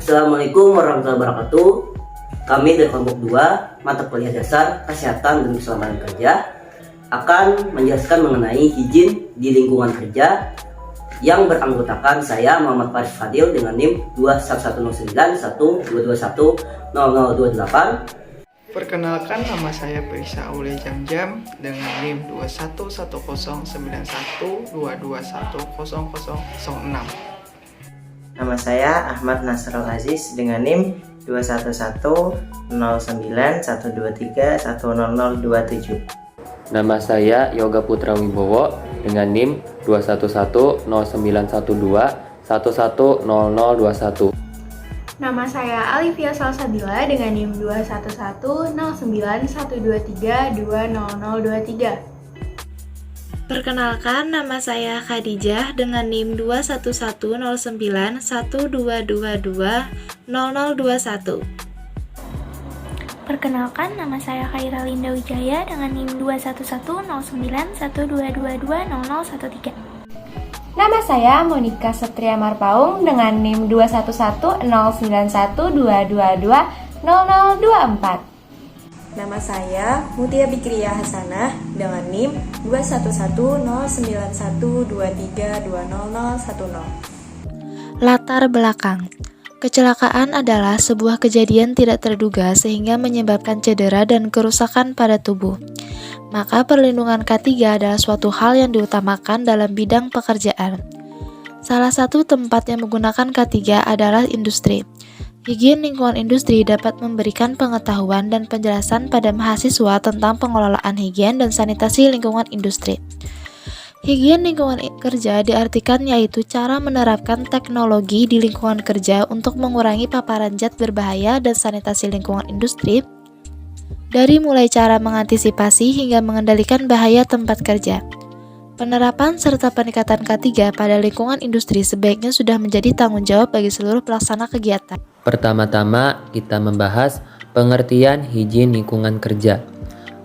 Assalamualaikum warahmatullahi wabarakatuh. Kami dari kelompok 2 mata kuliah dasar Kesehatan dan Keselamatan Kerja akan menjelaskan mengenai higien di lingkungan kerja yang beranggotakan saya Muhammad Faris Fadil dengan NIM 2110912210028. Perkenalkan, nama saya Perisa Aule Jam-Jam dengan NIM 2119122100006. Nama saya Ahmad Nasrul Aziz dengan NIM 21109123123100027. Nama saya Yoga Putra Wibowo dengan NIM 2110912110021. Nama saya Alivia Salsabila dengan NIM 2110912320023. Perkenalkan, nama saya Khadijah dengan NIM 2110912220021. Perkenalkan, nama saya Khaira Linda Wijaya dengan NIM 2110912222013. Nama saya Monika Setria Marpaung dengan NIM 2110912220024. Nama saya Mutia Bikriya Hasanah dengan NIM 2110912320010. Latar belakang. Kecelakaan adalah sebuah kejadian tidak terduga sehingga menyebabkan cedera dan kerusakan pada tubuh. Maka perlindungan K3 adalah suatu hal yang diutamakan dalam bidang pekerjaan. Salah satu tempat yang menggunakan K3 adalah industri. Higien lingkungan industri dapat memberikan pengetahuan dan penjelasan pada mahasiswa tentang pengelolaan higien dan sanitasi lingkungan industri. Higien lingkungan kerja diartikan yaitu cara menerapkan teknologi di lingkungan kerja untuk mengurangi paparan zat berbahaya dan sanitasi lingkungan industri, dari mulai cara mengantisipasi hingga mengendalikan bahaya tempat kerja. Penerapan serta peningkatan K3 pada lingkungan industri sebaiknya sudah menjadi tanggung jawab bagi seluruh pelaksana kegiatan. Pertama-tama kita membahas pengertian higien lingkungan kerja.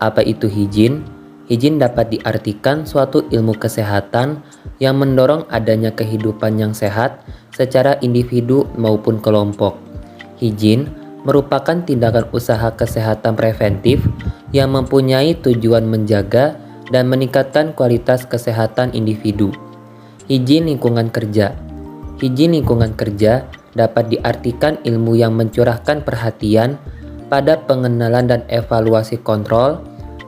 Apa itu higien? Higien dapat diartikan suatu ilmu kesehatan yang mendorong adanya kehidupan yang sehat secara individu maupun kelompok. Higien merupakan tindakan usaha kesehatan preventif yang mempunyai tujuan menjaga dan meningkatkan kualitas kesehatan individu. Higien lingkungan kerja. Higien lingkungan kerja dapat diartikan ilmu yang mencurahkan perhatian pada pengenalan dan evaluasi kontrol,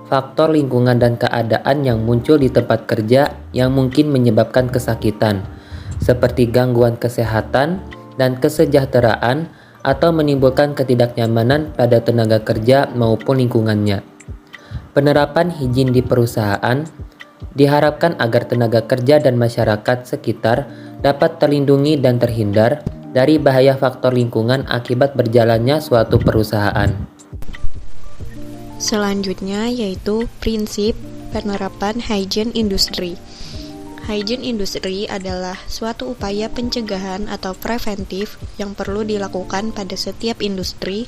faktor lingkungan dan keadaan yang muncul di tempat kerja yang mungkin menyebabkan kesakitan, seperti gangguan kesehatan dan kesejahteraan atau menimbulkan ketidaknyamanan pada tenaga kerja maupun lingkungannya. Penerapan higien di perusahaan diharapkan agar tenaga kerja dan masyarakat sekitar dapat terlindungi dan terhindar dari bahaya faktor lingkungan akibat berjalannya suatu perusahaan. Selanjutnya yaitu prinsip penerapan higien industri. Higien industri adalah suatu upaya pencegahan atau preventif yang perlu dilakukan pada setiap industri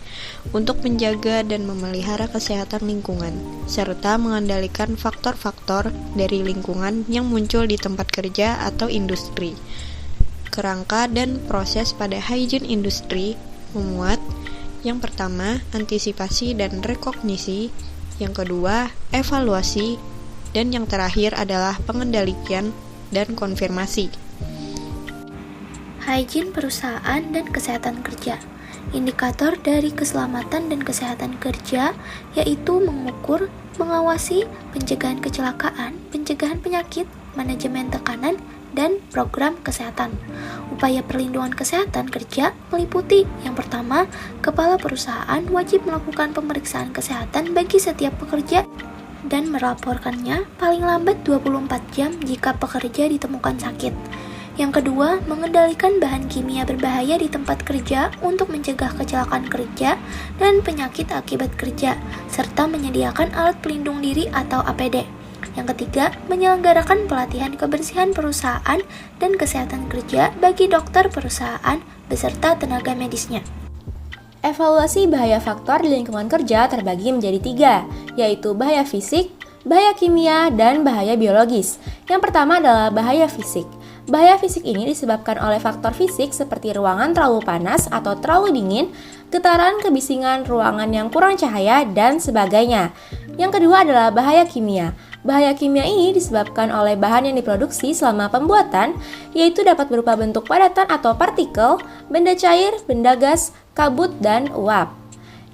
untuk menjaga dan memelihara kesehatan lingkungan, serta mengendalikan faktor-faktor dari lingkungan yang muncul di tempat kerja atau industri. Kerangka dan proses pada higien industri memuat yang pertama, antisipasi dan rekognisi, yang kedua, evaluasi, dan yang terakhir adalah pengendalian dan konfirmasi. Higien perusahaan dan kesehatan kerja. Indikator dari keselamatan dan kesehatan kerja yaitu mengukur, mengawasi, pencegahan kecelakaan, pencegahan penyakit, manajemen tekanan, dan program kesehatan. Upaya perlindungan kesehatan kerja meliputi yang pertama, kepala perusahaan wajib melakukan pemeriksaan kesehatan bagi setiap pekerja dan melaporkannya paling lambat 24 jam jika pekerja ditemukan sakit. Yang kedua, mengendalikan bahan kimia berbahaya di tempat kerja untuk mencegah kecelakaan kerja dan penyakit akibat kerja, serta menyediakan alat pelindung diri atau APD. Yang ketiga, menyelenggarakan pelatihan kebersihan perusahaan dan kesehatan kerja bagi dokter perusahaan beserta tenaga medisnya. Evaluasi bahaya faktor di lingkungan kerja terbagi menjadi 3, yaitu bahaya fisik, bahaya kimia, dan bahaya biologis. Yang pertama adalah bahaya fisik. Bahaya fisik ini disebabkan oleh faktor fisik seperti ruangan terlalu panas atau terlalu dingin, getaran, kebisingan, ruangan yang kurang cahaya, dan sebagainya. Yang kedua adalah bahaya kimia. Bahaya kimia ini disebabkan oleh bahan yang diproduksi selama pembuatan, yaitu dapat berupa bentuk padatan atau partikel, benda cair, benda gas, kabut, dan uap.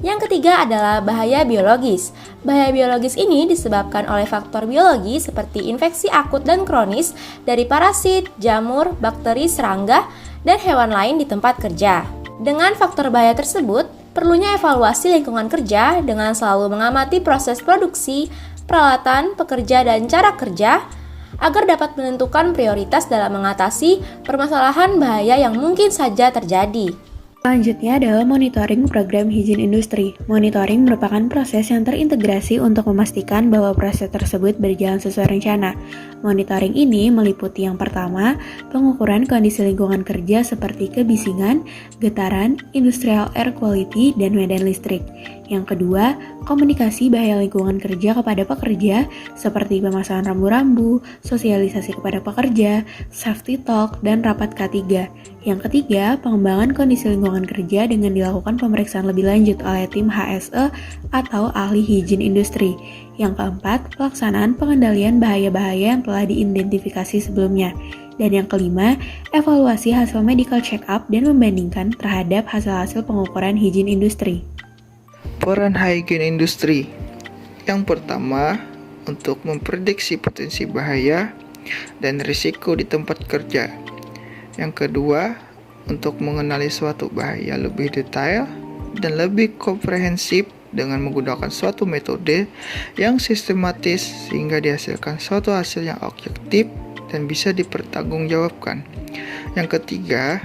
Yang ketiga adalah bahaya biologis. Bahaya biologis ini disebabkan oleh faktor biologi seperti infeksi akut dan kronis dari parasit, jamur, bakteri, serangga, dan hewan lain di tempat kerja. Dengan faktor bahaya tersebut, perlunya evaluasi lingkungan kerja dengan selalu mengamati proses produksi, peralatan, pekerja, dan cara kerja agar dapat menentukan prioritas dalam mengatasi permasalahan bahaya yang mungkin saja terjadi. Selanjutnya adalah monitoring program hijin industri. Monitoring merupakan proses yang terintegrasi untuk memastikan bahwa proses tersebut berjalan sesuai rencana. Monitoring ini meliputi yang pertama, pengukuran kondisi lingkungan kerja seperti kebisingan, getaran, industrial air quality, dan medan listrik. Yang kedua, komunikasi bahaya lingkungan kerja kepada pekerja seperti pemasangan rambu-rambu, sosialisasi kepada pekerja, safety talk, dan rapat K3. Yang ketiga, pengembangan kondisi lingkungan kerja dengan dilakukan pemeriksaan lebih lanjut oleh tim HSE atau ahli hijin industri. Yang keempat, pelaksanaan pengendalian bahaya-bahaya yang telah diidentifikasi sebelumnya. Dan yang kelima, evaluasi hasil medical check-up dan membandingkan terhadap hasil-hasil pengukuran hijin industri. Peran hygiene industri. Yang pertama, untuk memprediksi potensi bahaya dan risiko di tempat kerja. Yang kedua, untuk mengenali suatu bahaya lebih detail dan lebih komprehensif dengan menggunakan suatu metode yang sistematis sehingga dihasilkan suatu hasil yang objektif dan bisa dipertanggungjawabkan. Yang ketiga,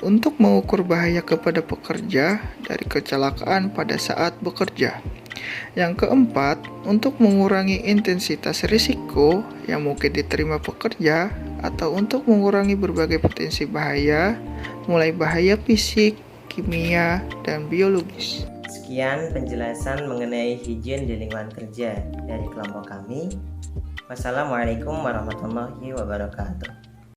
untuk mengukur bahaya kepada pekerja dari kecelakaan pada saat bekerja. Yang keempat, untuk mengurangi intensitas risiko yang mungkin diterima pekerja atau untuk mengurangi berbagai potensi bahaya, mulai bahaya fisik, kimia, dan biologis. Sekian penjelasan mengenai hijin di lingkungan kerja dari kelompok kami. Wassalamualaikum warahmatullahi wabarakatuh.